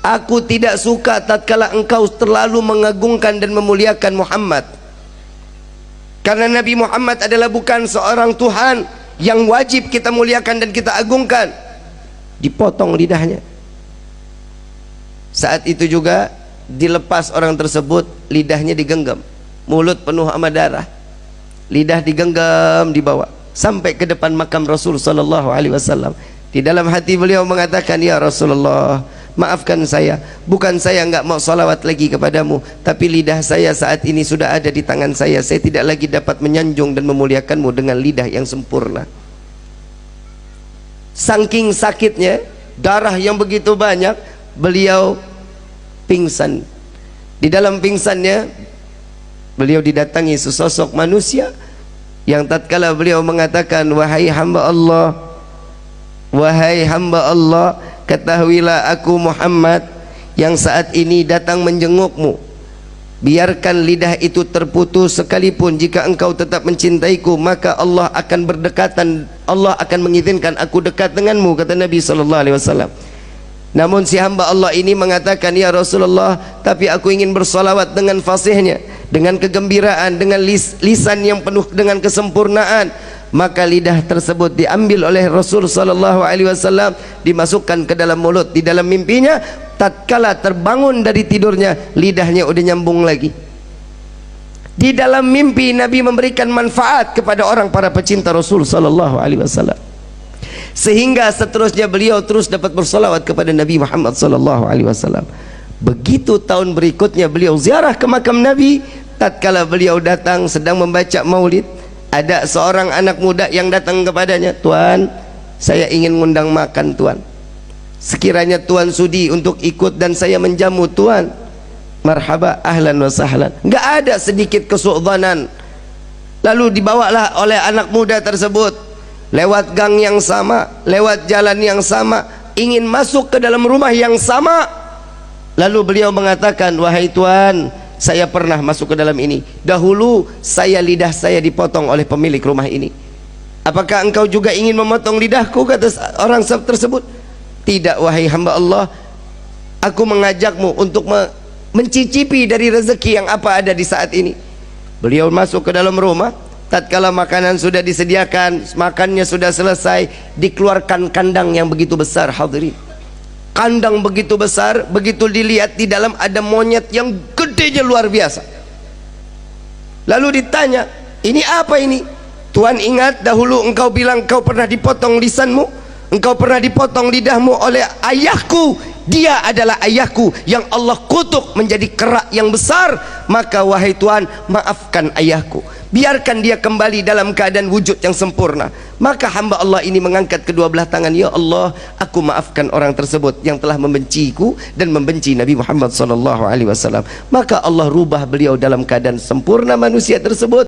Aku tidak suka tatkala engkau terlalu mengagungkan dan memuliakan Muhammad, karena Nabi Muhammad adalah bukan seorang Tuhan yang wajib kita muliakan dan kita agungkan. Dipotong lidahnya. Saat itu juga dilepas orang tersebut, lidahnya digenggam, mulut penuh sama darah, lidah digenggam, dibawa sampai ke depan makam Rasul sallallahu alaihi wasallam. Di dalam hati beliau mengatakan, ya Rasulullah, maafkan saya, bukan saya enggak mau salawat lagi kepadamu, tapi lidah saya saat ini sudah ada di tangan saya tidak lagi dapat menyanjung dan memuliakanmu dengan lidah yang sempurna. Saking sakitnya, darah yang begitu banyak, beliau pingsan. Di dalam pingsannya, beliau didatangi sesosok manusia yang tatkala beliau mengatakan, wahai hamba Allah, wahai hamba Allah, ketahuilah aku Muhammad yang saat ini datang menjengukmu. Biarkan lidah itu terputus, sekalipun jika engkau tetap mencintaiku, maka Allah akan berdekatan, Allah akan mengizinkan aku dekat denganmu, kata Nabi SAW. Namun si hamba Allah ini mengatakan, ya Rasulullah, tapi aku ingin bersolawat dengan fasihnya, dengan kegembiraan, dengan lisan yang penuh dengan kesempurnaan. Maka lidah tersebut diambil oleh Rasul sallallahu alaihi wasallam, dimasukkan ke dalam mulut. Di dalam mimpinya, tatkala terbangun dari tidurnya, lidahnya udah nyambung lagi. Di dalam mimpi Nabi memberikan manfaat kepada orang para pecinta Rasul sallallahu alaihi wasallam, sehingga seterusnya beliau terus dapat bersolawat kepada Nabi Muhammad sallallahu alaihi wasallam. Begitu tahun berikutnya beliau ziarah ke makam Nabi, tatkala beliau datang sedang membaca maulid, ada seorang anak muda yang datang kepadanya, Tuan, saya ingin ngundang makan Tuan, sekiranya Tuan sudi untuk ikut dan saya menjamu Tuan. Marhaba, ahlan wa sahlan. Enggak ada sedikit kesu'dhanan. Lalu dibawalah oleh anak muda tersebut lewat gang yang sama, lewat jalan yang sama, ingin masuk ke dalam rumah yang sama. Lalu beliau mengatakan, wahai Tuan, saya pernah masuk ke dalam ini. Dahulu lidah saya dipotong oleh pemilik rumah ini. Apakah engkau juga ingin memotong lidahku, kata orang tersebut. Tidak, wahai hamba Allah, aku mengajakmu untuk mencicipi dari rezeki yang apa ada di saat ini. Beliau masuk ke dalam rumah. Tatkala makanan sudah disediakan, makannya sudah selesai, dikeluarkan kandang yang begitu besar, hadirin. Kandang begitu besar, begitu dilihat di dalam ada monyet yang gedenya luar biasa. Lalu ditanya, ini apa ini? Tuan, ingat dahulu engkau bilang engkau pernah dipotong lisanmu, engkau pernah dipotong lidahmu oleh ayahku. Dia adalah ayahku yang Allah kutuk menjadi kerak yang besar. Maka wahai Tuan, maafkan ayahku, biarkan dia kembali dalam keadaan wujud yang sempurna. Maka hamba Allah ini mengangkat kedua belah tangan, ya Allah, aku maafkan orang tersebut yang telah membenciku dan membenci Nabi Muhammad SAW. Maka Allah rubah beliau dalam keadaan sempurna manusia tersebut.